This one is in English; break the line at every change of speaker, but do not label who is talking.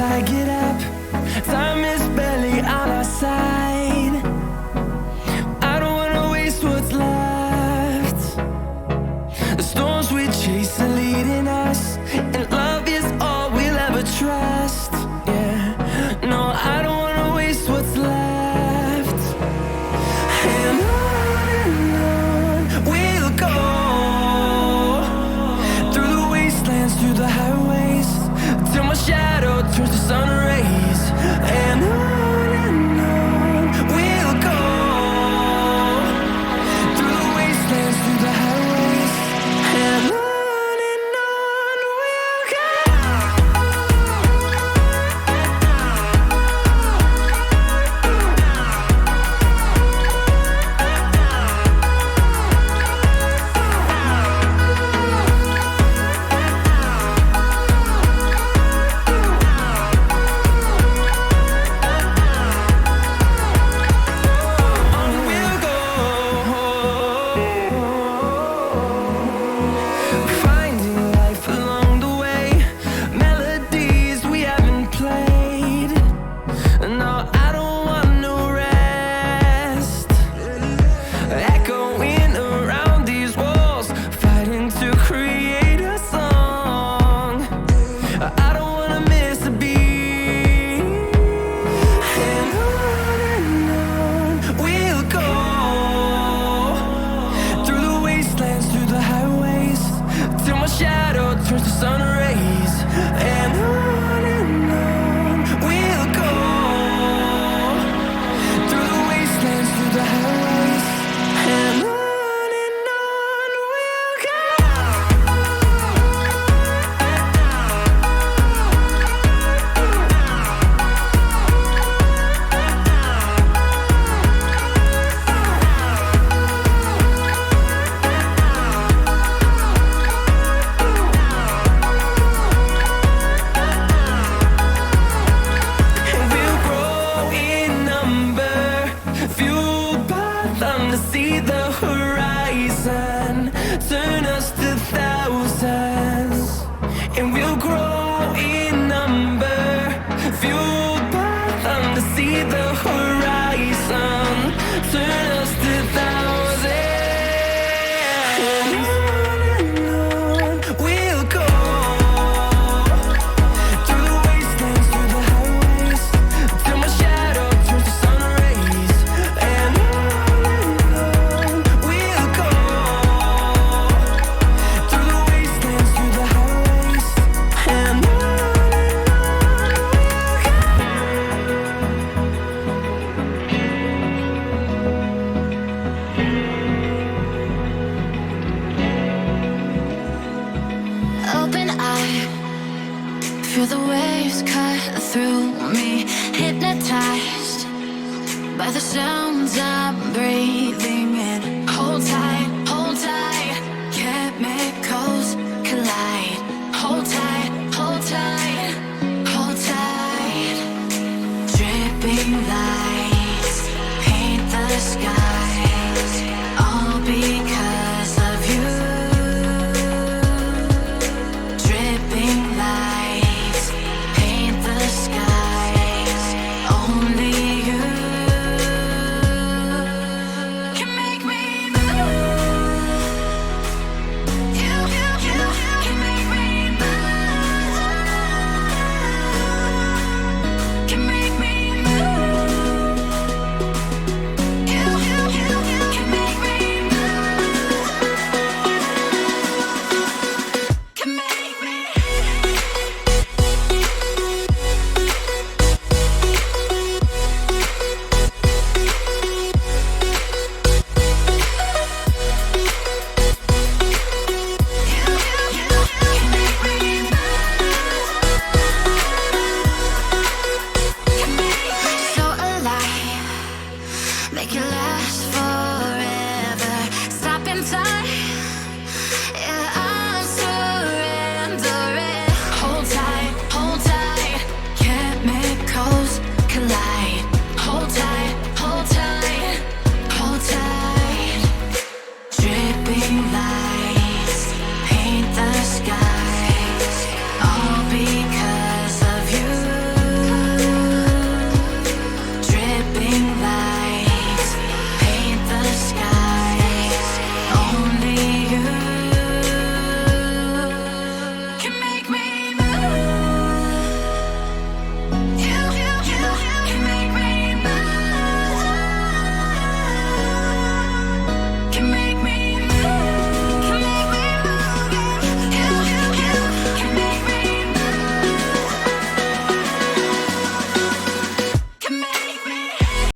I get up. Time is barely on our side. I don't wanna waste what's left. The storms we chase are leading us, and love is all we'll ever trust. Yeah, no, I don't wanna waste what's left. And on we'll go, through the wastelands, through the highways, till my shadow turns to sun rays. And on we'll go, through the wastelands, through the highways, and on we'll go. Finding life along the way, melodies we haven't played. No, I don't want no rest. Echoing around these walls, fighting to create a song. I don't wanna miss a beat. And on we'll go, through the wastelands, through the highways, till my shadow turns to sun rays. And on we'll go, through the wastelands, through the highways, and on we'll go. And we'll grow in number, fueled by them to see the horizon, turn us to thousands. And we'll grow in number, fueled by them to see the horizon, turn us to thousands. And on we'll go, through the wastelands, through the highways, till my shadow turns to sun rays. And on we'll go, through the wastelands, through the highways, and on we'll go.
Open eye, feel the waves cut through me, hypnotized by the sounds I'm breathing in. Hold tight, chemicals collide. Hold tight, hold tight, hold tight. Dripping lights paint the skies.